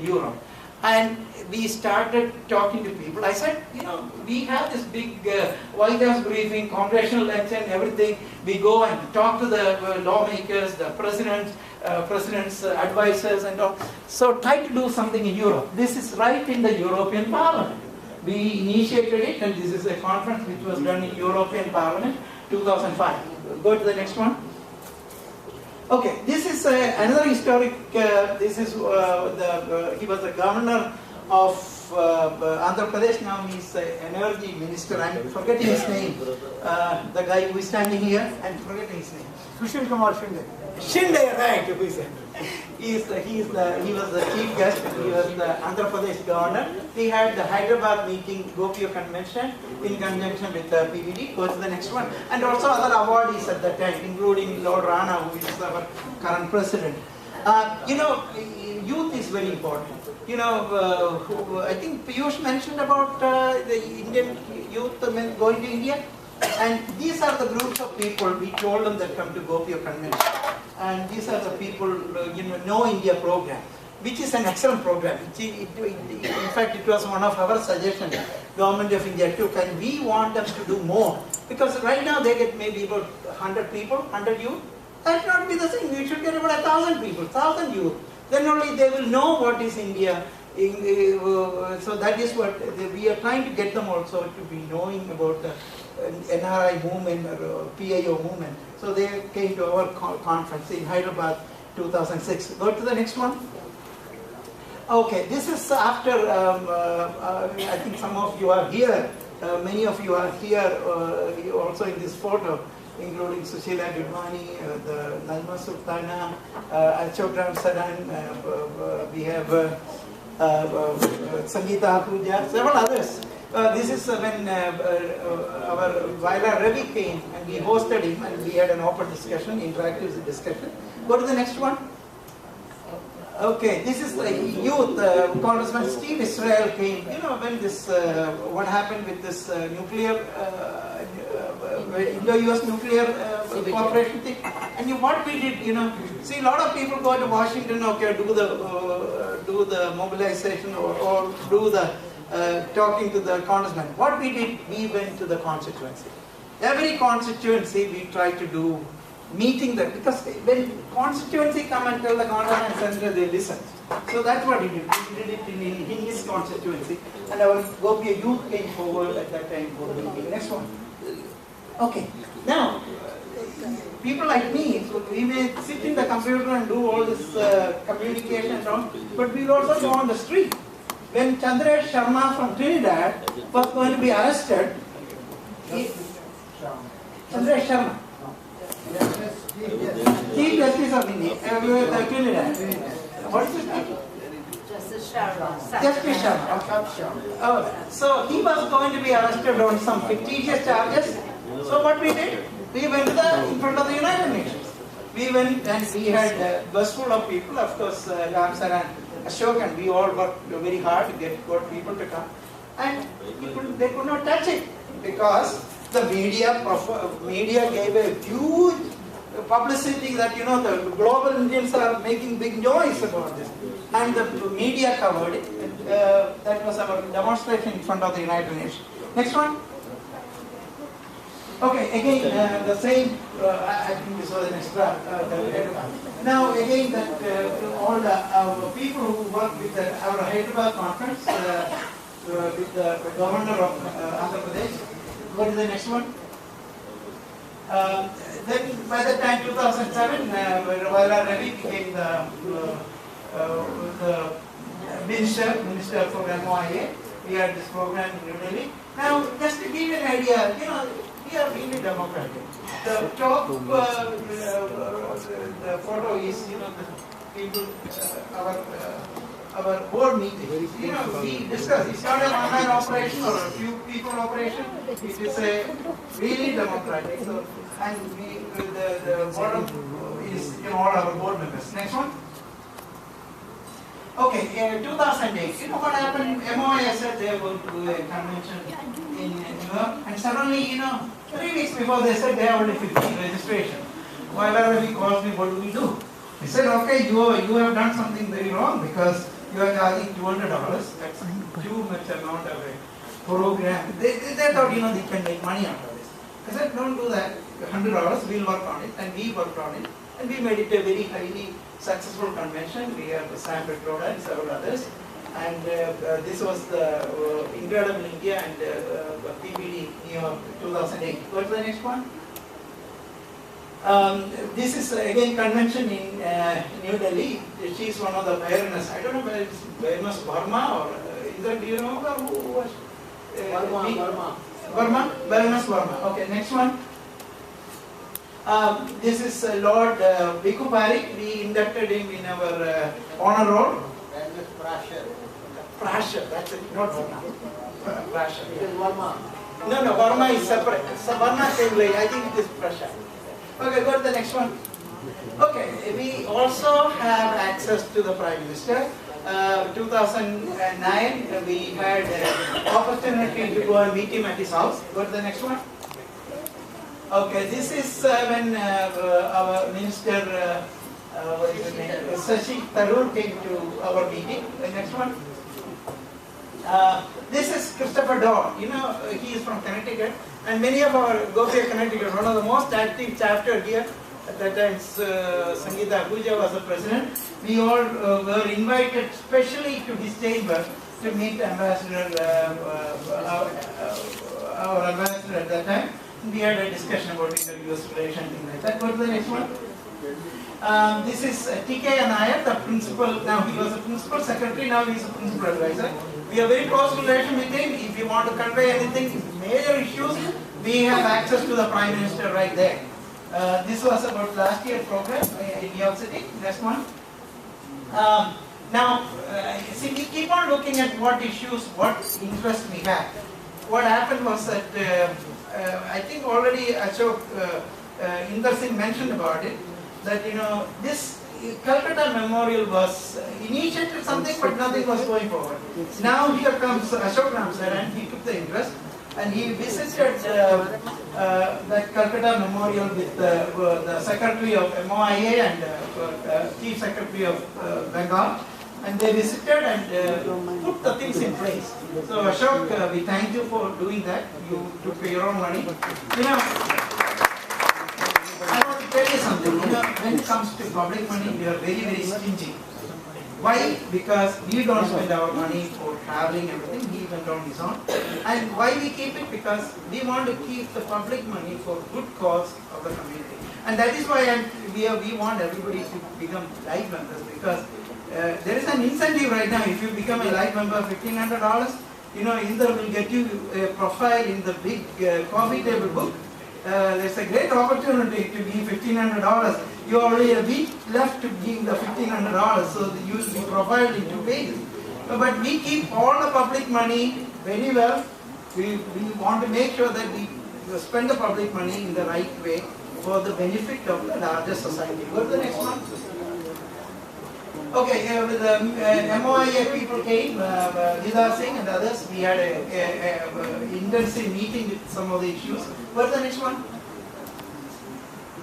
Europe. And we started talking to people. I said, we have this big White House briefing, congressional lunch and everything. We go and talk to the lawmakers, the president's advisors and all. So try to do something in Europe. This is right in the European Parliament. We initiated it, and this is a conference which was done in European Parliament, 2005. Go to the next one. Okay, this is another historic. This is he was the governor of Andhra Pradesh. Now he's energy minister. I'm forgetting his name. The guy who is standing here, I'm forgetting his name. Sushil Kumar Shinde. Shinde, right? He was the chief guest. He was the Andhra Pradesh governor. We had the Hyderabad meeting, GOPIO convention, in conjunction with the PVD. Go to the next one. And also other awardees at that time, including Lord Rana, who is our current president. Youth is very important. I think Piyush mentioned about the Indian youth going to India. And these are the groups of people, we told them that come to GOPIO convention. And these are the people, Know India program, which is an excellent program. In fact, it was one of our suggestions, Government of India took, and we want them to do more. Because right now they get maybe about 100 people, 100 youth. That should not be the thing. We should get about 1,000 people, 1,000 youth. Then only they will know what is India. So that is what we are trying to get them also to be knowing about the NRI movement or PIO movement. So they came to our conference in Hyderabad 2006. Go to the next one. Okay, this is after, I think some of you are here. Many of you are here also in this photo, including Sushila Dudwani, the Nalma Sultana, Achokram Saran, we have Sangeeta Ahuja, several others. This is when our Vaila Ravi came and we hosted him and we had an open discussion, interactive discussion. Go to the next one. Okay, this is the youth. Congressman Steve Israel came. When this, what happened with this nuclear, Indo-US nuclear cooperation thing. And what we did, see, a lot of people go to Washington, okay, do the mobilization or do the talking to the congressman. What we did, we went to the constituency. Every constituency we tried to do meeting them, because when constituency come and tell the congressman center, they listen. So that's what he did. We did it in his constituency, and our GOPIO youth came forward at that time for the meeting. Next one. Okay. Now, people like me, so we may sit in the computer and do all this communication and all, but we'll also go on the street. When Chandresh Sharma from Trinidad was going to be arrested, Chandresh Sharma, Chief Justice of India, Trinidad. What is his name? Justice Sharma. Justice Sharma. So he was going to be arrested on some fictitious charges. So what we did? We went in front of the United Nations. We went and we had a bus full of people, of course, Ram Saran, Ashok, and we all worked very hard to got people to come. And they could not touch it because the media gave a huge publicity that, the global Indians are making big noise about this. And the media covered it. And, that was our demonstration in front of the United Nations. Next one. Okay, again, the same, I think this was an extra. Now, again, that all the people who work with our Hyderabad conference, with the governor of Andhra Pradesh. Go to the next one. Then, by the time 2007, Vaila Ravi became the minister for MOIA. We had this program in New Delhi. Now, just to give you an idea, we are really democratic. The top, the photo is, the people, our board meeting. We discuss. It's not an online operation or a few people operation. It is a really democratic. So, and the board is all our board members. Next one. Okay, in 2008, what happened? MOI said they were going to do a convention in New York, and suddenly, 3 weeks before they said they have only 15 registration. While Ravi calls me, what do we do? He said, okay, you have done something very wrong, because You are charging $200. That's too much amount of a program. They thought, they can make money out of this. I said, don't do that. $100, we'll work on it, and we worked on it. And we made it a very highly successful convention. We have Sam Petroda and several others. And this was the Incredible India and PPD New York 2008. Go to the next one. This is again convention in New Delhi. She is one of the baroness. I don't know whether it's Baroness Verma or do you know who was? Verma. Baroness Verma. Okay, next one. This is Lord Bhikkhu Parikh. We inducted him in our honor roll. Prasher, that's it, not Prasher. No, Verma is separate. So Verma same way. I think it is Prasher. Okay, go to the next one. Okay, we also have access to the Prime Minister. 2009, we had opportunity to go and meet him at his house. Go to the next one. Okay, this is when our Minister, what is his name? Shashi Tharoor came to our meeting. The next one. This is Christopher Daw. He is from Connecticut, and many of our GOPIO Connecticut, one of the most active chapter here. At that time, Sangeeta Ahuja was the president. We all were invited specially to his chamber to meet Ambassador, our ambassador at that time. We had a discussion about inter-US relations, things like that. Go to the next one. This is T.K. Nair, the principal. Now he was a principal secretary. Now he is a principal advisor. We have very close relation with him. If you want to convey anything, major issues, we have access to the Prime Minister right there. This was about last year's program in New York City. Next one. Now, see, we keep on looking at what issues, what interest we have. What happened was that I think already Ashok Inder Singh mentioned about it. That this Calcutta Memorial was initiated something, but nothing was going forward. Now here comes Ashok Ramsar, and he took the interest, and he visited that Calcutta Memorial with the Secretary of MOIA and Chief Secretary of Bengal, and they visited and put the things in place. So Ashok, we thank you for doing that. You took your own money. I want to tell you something. When it comes to public money, we are very, very stingy. Why? Because we don't spend our money for traveling and everything. He went on his own. And why we keep it? Because we want to keep the public money for good cause of the community. And that is why we want everybody to become life members, because there is an incentive right now. If you become a life member, $1,500, Inder will get you a profile in the big coffee table book. There's a great opportunity to give $1,500. You already have a week left to give the $1,500, so you will be profiled in 2 pages. But we keep all the public money very well. We want to make sure that we spend the public money in the right way for the benefit of the larger society. Go to the next one. Okay, with the MOIA people came, Nidar Singh and others. We had an intensive meeting with some of the issues. What's the next one?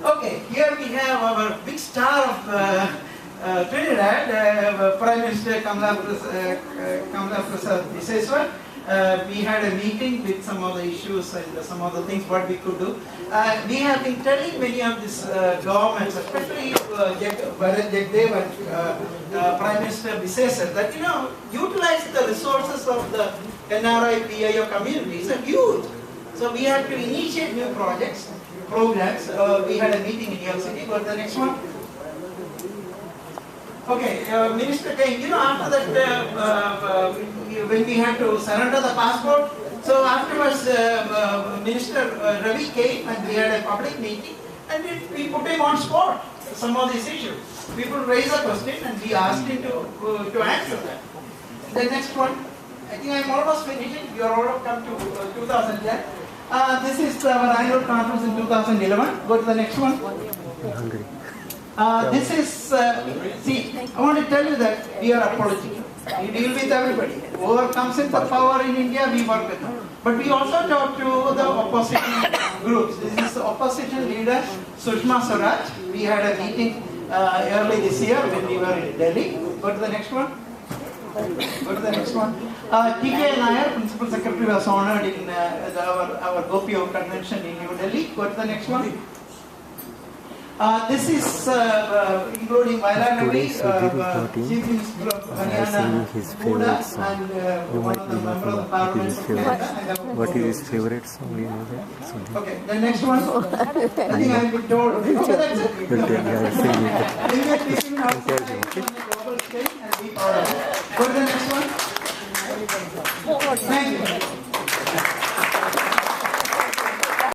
Okay, here we have our big star of Trinidad, Prime Minister Kamala Prasad Viseswar. We had a meeting with some of the issues and some of the things what we could do. We have been telling many of these governments, especially Bharat Jagdev and Prime Minister Viseswar, that utilize the resources of the NRI PIO communities are huge. So we have to initiate new projects, programs. We had a meeting in New York City. Go to the next one. Okay, Minister came, after that, when we had to surrender the passport, so afterwards, Minister Ravi came and we had a public meeting, and we put him on spot, some of these issues. People raised a question and we asked him to answer that. The next one, I think I'm almost finishing. You are all come to 2010. This is our annual conference in 2011. Go to the next one. This is, see, I want to tell you that we are apolitical. We deal with everybody. Whoever comes into power in India, we work with them. But we also talk to the opposition groups. This is the opposition leader, Sushma Swaraj. We had a meeting early this year when we were in Delhi. Go to the next one. Go to the next one. TK Nair, Principal Secretary, was honored in our GOPIO convention in New Delhi. Go to the next one. This is including Vailanagari, Chief Minister of Haryana, Buddha, and one of the members of the Parliament of Canada. What is his favorite song? You know that? Okay, the next one. I think I have been told. Okay, that's it. Global stage and be proud of it. Go to the next one.